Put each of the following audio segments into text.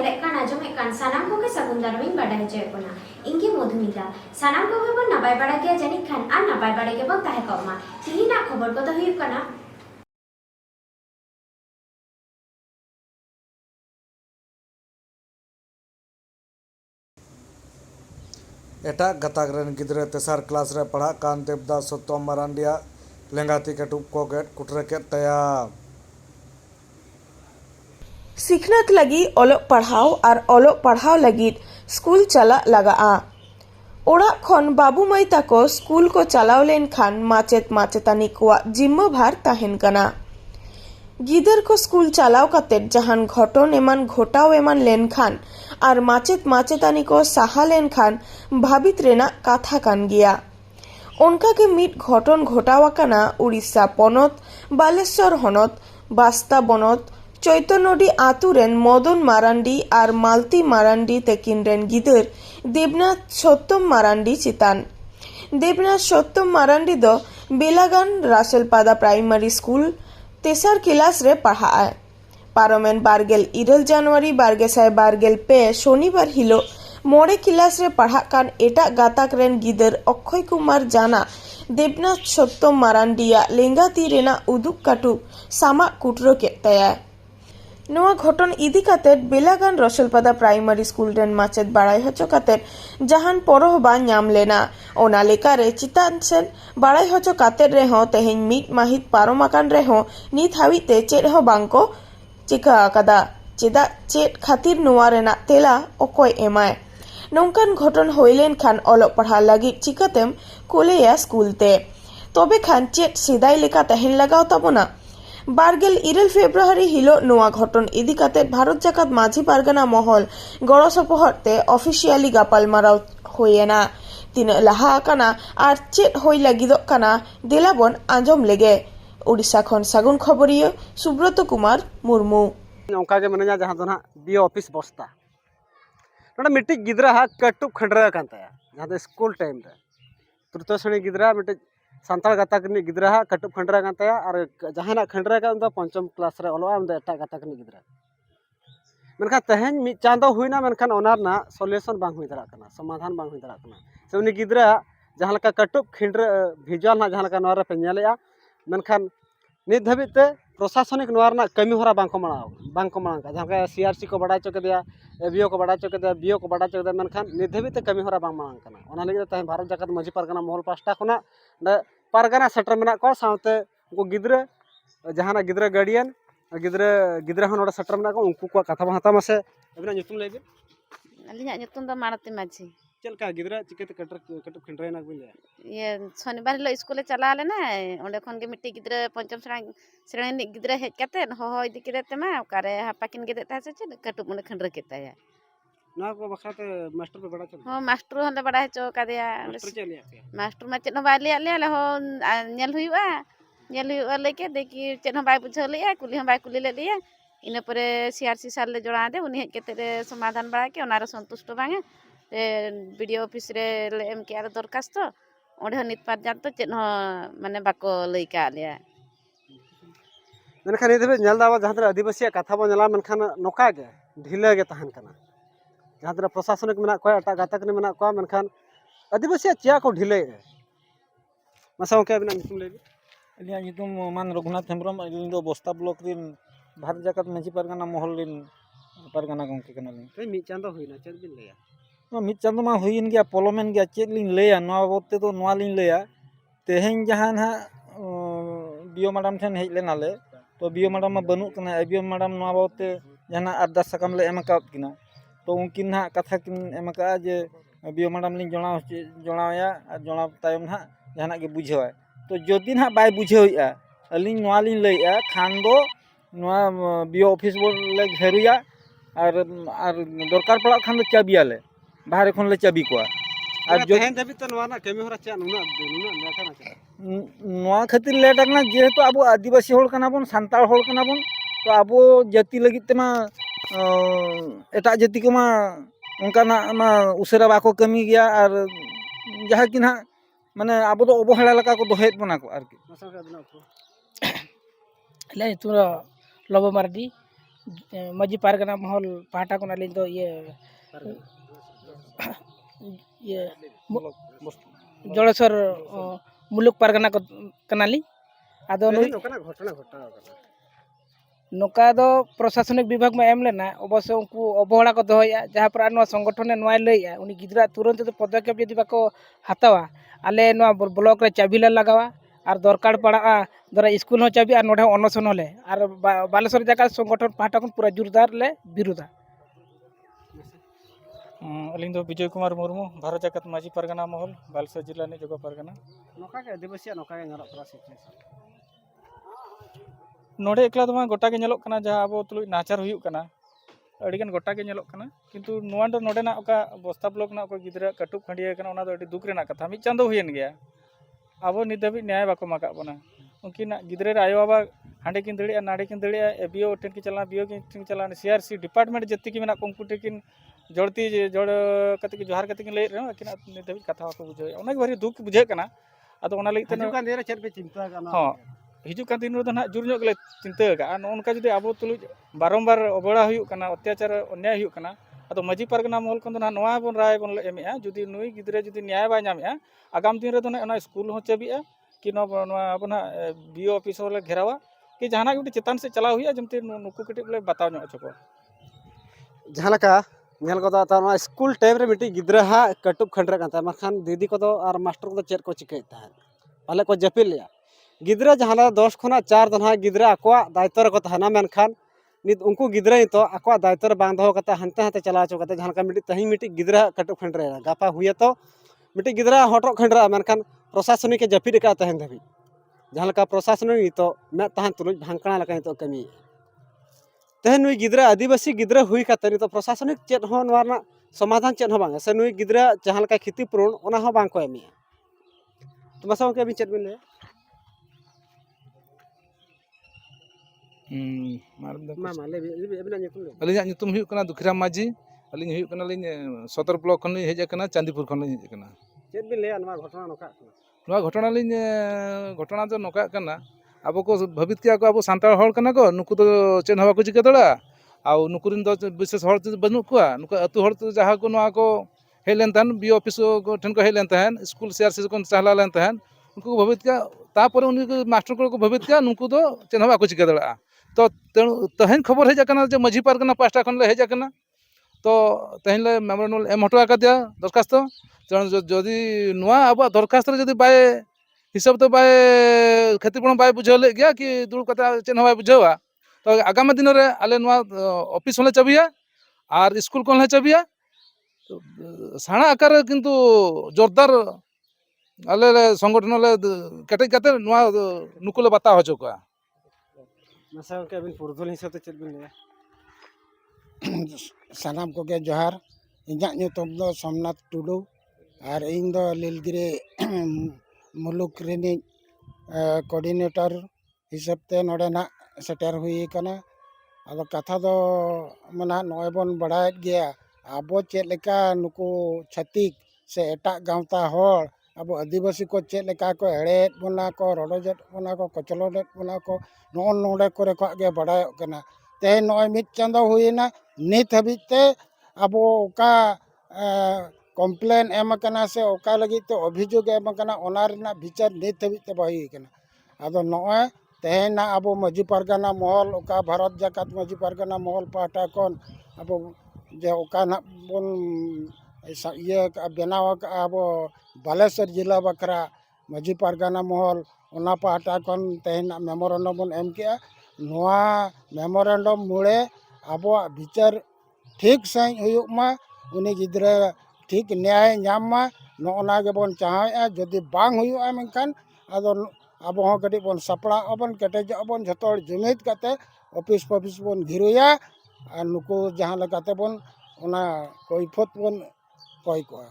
ᱧᱮᱞᱮᱫ ᱠᱟᱱ ᱟᱸᱡᱚᱢᱮᱫ ᱠᱟᱱ ᱥᱟᱱᱟᱢ ᱠᱚᱜᱮ ᱥᱟᱹᱜᱩᱱ ᱫᱟᱨᱟᱢᱤᱧ ᱵᱟᱰᱟᱭ ᱦᱚᱪᱚᱭᱮᱫ ᱵᱚᱱᱟ ᱤᱧᱜᱮ ᱢᱚᱫᱷᱩᱢᱤᱛᱟ ᱥᱟᱱᱟᱢ ᱠᱚᱜᱮ ᱵᱚᱱ ᱱᱟᱯᱟᱭ ᱵᱟᱲᱟ ᱜᱮᱭᱟ ᱡᱟᱹᱱᱤᱡ ᱠᱷᱟᱱ ᱟᱨ ᱱᱟᱯᱟᱭ ᱵᱟᱲᱟ ᱜᱮᱵᱚᱱ ᱛᱟᱦᱮᱸ ᱠᱚᱜ ᱢᱟ ᱛᱮᱦᱮᱧᱟᱜ ᱠᱷᱚᱵᱚᱨ ᱠᱚᱫᱚ ᱦᱩᱭᱩᱜ ᱠᱟᱱᱟ एटाग गताक रेन गिद्रे तेसार क्लास रे पढ़ाग कान देवदास सत्तम मारांडिया लेंगाती कटुब को गेट कुटरे के तया सिखनत लगी ओलोग पढ़ाव लगी स्कूल चला लगा ओड़ा खन बाबू माई ताको स्कूल को चलाव लेन खान माचेत माचेतानी को जिम्मा भार ताहेन कना गिदर को स्कूल चलाव काते जहान घटन एमान घोटाव एमान लेन खान और माचेत माचेतानी को साहा लेन खान भाबित रेना काथा कान गिया उनका के मिट घटन घोटावा कना उड़ीसा पनत बालेश्वर हनत बास्ता बनत चैतन्यडी आतुरेन मदन मारांडी और मालती मारांडी तेकिन रेन गिदर देवनाथ सत्यम मारांडी चितान देवनाथ सत्यम मारांडी दो बेलागान रासेलपादा प्राइमरी स्कूल तेसार क्लास रे पढ़ाए पारमेन बारगेल इरल जनवरी बारगेसाय बारगेल पे शनिवार हिलो मोड़े क्लास रे पढ़ा कान एटा गाताक रेन गिदर अक्षय कुमार जाना देवनाथ सत्यम मारांडिया लेंगाती रेना उदुक काटु सामा कुटरो के तया नोआ घटन इदी कातेर बेलागान रसलपादा प्राइमरी स्कूल रेन माचेद बाड़ाई हचो कातेर जहान परोहबा ᱧᱟᱢ ᱞᱮᱱᱟ ओना लेकारे चितान सेन बाड़ाई हचो कातेर रेहो तेहेन मिट माहित पारोमाकान रेहो नित हाविते चेद हो बांको चिका आकादा चेदा चेद खातिर नोआ रेना तेला अकय एमाय नोंकान घटन होइलेन खान ओलग पढ़ा लागिद चिकातेम कोलेया स्कूल ते तबे खान चेद सेदाय लेका तहेन लगाव ताबोना बारगेल इरल फेब्रुआरी हिलो नोआ घटन इदी काते भारत जाकात माझी पारगाना महल गड़ो सपोहरते अफिशियली गापालमाराव होयेना तीन लाहा काना आर चेद होय लागिदोग काना देलाबन आंजम लेगे उड़ीसा खन सागुन खबरिया सुब्रत कुमार मुर्मू नौका के मने जहां दो ना बीओ ऑफिस बस्ता नोडे मिट्टी गिद्रा हा कटुब खंडरा कान ताया जहां दो स्कूल टाइम रे तृतीय श्रेणी गिद्रा मिट्टी सान्ताल गाता कनी गिद्रा हा कटुब खंडरा कान ताया और जहां खंडरा का उनदा पंचम क्लास रे ओलो आम एटा गाता कनी गिद्रा मनखा तहेन मि चांदो हुइना मनखान ओनार ना सॉल्यूशन बांग हुइ दरा कना समाधान बांग हुइ दरा कना से उनी गिद्रा जहां लका कटुब खिंडरा भिजुअल ना जहां लका नोरा पे नेलेया मनखान नित धाबिते प्रशासनिक नोरना कमी होरा बांको मांग का जहां का सीआरसी को बड़ा चोके दिया एबीओ को बड़ा चोके दिया बीओ को बड़ा चोके दिया मनखान नित धाबिते कमी होरा बांग मांग kana ona lagi te Bharat जाकत माझी पारगाना महल पास्टा खना पारगाना सेटर मेना को साउते उनको गिद्रा जहां गिद्रा गार्डियन गिद्रा हन ओडा सेटर मेना को उनको को कथा हाता मासे अबिना nyutum लेबे अलिया nyutum दा मारती माझी चलका गिद्रा चिकेते कटुब खिंडरेना बिले ये शनिवार हिलो स्कूल चला लेना ओंडे खन के मिट्टी गिद्रा पंचम श्रेणी गिद्रा हेज काते हो इदी केदे तेमा ओकारे हापाकिन गेदे तासे चे कटुब मुने खंडर केताया ना को बखाते मास्टर पे बड़ा चल हो मास्टर हले बड़ा हेचो कादेया मास्टर मा चेन बाय लिया ले हो नेल हुआ लेके देखि चेन बाय बुझा लिया कुली बाय कुली ले लिया इने परे सीआरसी साल ले जोड़ा दे उनी हेज केते रे समाधान बड़ा के ओनारे संतुष्ट बांगे वीडियो ऑफिस रे एम के आर दरखास्त ओंडे नित पर्यंत चेन माने बाको लई का लिया मनखान ये देबे नेल दावा जहां आदिवासी कथा बो नेला मनखान नोका गे ढिला गे तहन कना जहां प्रशासनिक मेना को एटा गातक ने मेना को मनखान आदिवासी चिया को ढिले मसाओ के बिना नितुम लेबे अलिया नितुम मान रघुनाथ हेम्ब्रम अलिन दो बस्ता ब्लॉक रिन भारत जाकत माझी पारगाना महल रिन पारगाना गंके कना लिन ते मी चांदो होइना चेद बिन लेया मिद चांदो मा हुइन गया पोलोमेन गया चेद लिन लेया नवा बोते तो नवा लिन लेया तेहेन जहां हा बीओ मैडम ठन हेज लेनाले तो बीओ मैडम मा बनु कना एबीओ मैडम नवा बोते जहां अरदास सकम ले एम काउत किना तो उनकिन हा कथा किन एम का जे बीओ मैडम लिन जोणाया और जोणा तायम हा जहां के बुझावा तो जदिन हा बाय बुझाइया अलिन नवा लिन लेया खान दो नवा बीओ ऑफिस बोर्ड ले घेरुया और दरकार पड़ा खान दो चाबियाले बाहर खन ले चाबी को और जो हेन दबी तो नवा ना कमी होरा चा नुना लेटा ना चा नवा खातिर लेट ना जेहेतु अब आदिवासी होल कना बन सांताल होल कना बन तो अब जाति लगित तेमा एटा जाति को मा उनका ना मा उसेरा बाको कमी गया और जहां कि ना माने अब तो अवहेला लका को दोहेत बना को आरकी ले तुरा लबो मारदी माजी पारगना महल पाहटा को अली ये ये जोड़ेश्वर मुलुक पारगना को कनाली आदो घटना घटा नौका दो प्रशासनिक विभाग में एम लेना अवश्य उनको अवहेला को दोहया जहाँ पर नवा संगठन नवा लैया उनी गिद्रा तुरंत तो पदक्षेप यदि बाको हतावा आले नवा ब्लॉक रे चाबी ले लगावा और दरकार पड़ा दरा स्कूल हो चाबी और नोडे अनशन होले और बालेश्वर जगह संगठन पाहटा को पूरा जोरदार ले विरोधा अलिंग दो विजय कुमार मुर्मू भारत जाकत माजी पारगना महल बालेश्वर जिला ने जोगा पारगना नौका के आदिवासी नौका के ñeloग करा सिचुएशन नोडे एकला दमा गोटा के ñeloग कना जहाँ अब तुलुज नाचार हुयुग कना अडिगन गोटा के ñeloग कना किंतु नुआ दो नोडे ना ओका बस्ता ब्लॉक ना ओका गिद्रा कटुक खंडिया कना ओना दो अडी दुख रेना कथा मिद चांदो हुयेन गया अब नित धाबी न्याय बाको माका बना उनकिना गिद्रे रे आयो बाबा हांडे किन दड़िया नाडे किन दड़िया एबीओ टेन की चला बीओ की चला सीआरसी डिपार्टमेंट जत्ती की मेना कंप्यूटर किन जोड़ती जोड़ कते की जोहार कते की ले रे किन नित धाबी कथा बाको बुझे ओना के भारी दुख बुझे कना अदो ओना लई हजू कान देरे चेत पे चिंता करना हां हिजू कान दिन रो ना जुर ñok ले चिंता का नोनका जदि आबो तुलुज बारंबार अबड़ा हुयुग कना अत्याचार अन्याय हुयुग कना अदो माजी पारगना महल को ना नोआ बोन राय बोन एमेआ जदि नुई गिद्रे जदि न्याय बाय नामेआ आगाम दिन रे दो ना स्कूल हो चाबिया कि अब ना बीओ ऑफिस वाले घेरावा कि जहां ना चेतान से चला हुआ जमते नुकु कटे बोले बताओ नो चको जहाँ लका ñel को तो स्कूल टाइम रे मिट्टी गिद्रा हा कटुक खंडरा कांता मखान दीदी को और मास्टर को चेत को चिकै ता पाले को जपिल लिया गिद्रा जहाँ 10 खना 4 दन गिद्रा अको दायित्व को तहना मेनखान नित उनको गिद्रा तो अको दायित्व बांध दो कता हंते हंते चला चो कता जहाँ का मिट्टी तही मिट्टी गिद्रा कटुक खंडरा गापा हुए तो मिट्टी गिद्रा हटो खंडरा मेनखान प्रशासनिक के जपिद का तहन धाबी जहाँ का प्रशासनिक तो मैं तहन तुलुज भांकना लका तो कमी तहन नुई गिद्रा आदिवासी गिद्रा हुई काते तो प्रशासनिक चेत हो नवारना समाधान चेत हो बांगे से नुई गिद्रा जहाँ का क्षतिपूरण ओना हो बांग को एमिया तो मसा के अभी चेत बिन ले मामा ले एबिना nyutum ले अलिंग nyutum हुयुग कना दुखिराम माजी अलिंग हुयुग कना लिंग सदर ब्लॉक खन हेज कना चांदीपुर खन हेज कना चेत बिन ले अनवा घटना नोका नवा घटना लिंग घटना तो नोका कना अब को भवित के अब सांताल हड़ कना को नुकु तो चेन हवा को चिका दड़ा आ नुकुरिन दो विशेष हड़ बनु कुआ नुका अतु हड़ तो जहाँ को नवा को हेलेन तहन बी ऑफिस को ठन को हेलेन तहन स्कूल सीआरसी को चाहला लेन तहन उनको भवित का तापर उनी मास्टर को भवित का नुकु तो चेन हवा को चिका दड़ा तो तहन खबर हेज कना जे मझी पारगना पास्टा खन ले हेज कना तो तहन ले मेमोरेंडम एम हटवा का दिया दरखास्त जदि नुआ अब दरखास्त जदि बाय हिसाब तो बाय क्षतिपूरण बाय बुझे गया कि दुड़ कथा चेन बाय बुझेवा तो आगामी दिन रे आले नुआ ऑफिस होले चाबिया और स्कूल को ले चाबिया साणा आकार किंतु जोरदार आले संगठन ले केटे कते नुआ नुकुले बता हो चुका मसा के अबिन पुरदुल हिसाब तो चेत बिन ले सानाम को के जोहार इजा nyutum दो सोमनाथ टुडू और इन दो लीलगिरी मुलुक रेनी कोऑर्डिनेटर हिसाब ते नोडे ना सेटर हुई कना अब कथा दो मना नय बन बढ़ाए गया अब चेत लेका नुकु छतिक से एटा गांवता हड़ अब आदिवासी को चेत लेका को हेड़ेत बना को रोडोजेट बना को कचलोडेट बना को नोन नोडे करे को गे बढ़ाए कना ते नय मिद चांदो हुईना नित हबिते अब ओका कम्प्लेन एम कना से ओका लगी तो अभियोग एम कना ओना रेना विचार नित हबिते बही कना आदो नय तेना अब माजी पारगना महल ओका भारत जाकात माजी पारगना महल पाटा कोन अब जे ओका ना बोन ये बनाव अब बालेश्वर जिला बकरा माजी पारगना महल ओना पाटा कोन तेना मेमोरेंडम बोन एम किया नोआ मेमोरेंडम मुळे अब विचार ठीक सही हुयुग मा उनी गिद्रा ठीक न्याय नाम मा नोना के बोन चाहे जदि बांग हुयुगा मेनखान आदो अब हों कटी बोन सपड़ा अबन कटेज अबन झतोड़ जुमिद कते ऑफिस ऑफिस बोन घिरुया और नुको जहाँ लगाते बोन ओना कोई फत बोन कोई को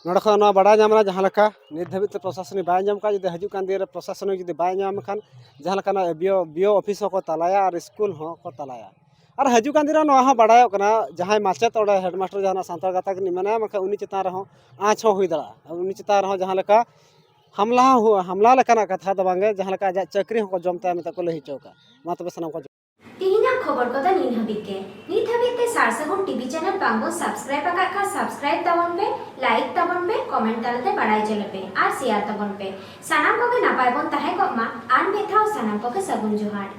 नोडा खना बड़ा नामना जहाँ लका नित धाबी तो प्रशासन बाय नाम का जदि हजू कान दिन प्रशासन जदि बाय नाम खान जहाँ लका बीओ ऑफिस को तलाया और स्कूल हो को तलाया और हजू कान दिन नोहा बड़ायो कना जहाँ माचेत और हेडमास्टर जहाँ सांताल गाता के मना मखा उनी चिता रहो आँच हो हुई दड़ा उनी चिता रहो जहाँ लका हमला लेकाना कथा दो बांगे जहाँ लका चक्री हो जमता में तको लही चौका मा तबे सनम को तिहिना खबर को नीन हाबित के नीत हाबित ते सारसागुन टीवी चैनल बांगो सब्सक्राइब आका खा सब्सक्राइब ताबन पे लाइक ताबन पे कमेंट तालते बाड़ाय चले पे और शेयर ताबन पे सानाम को के नापाय बन ताहे को मा आन बेथाव सानाम को के सगुन जोहार।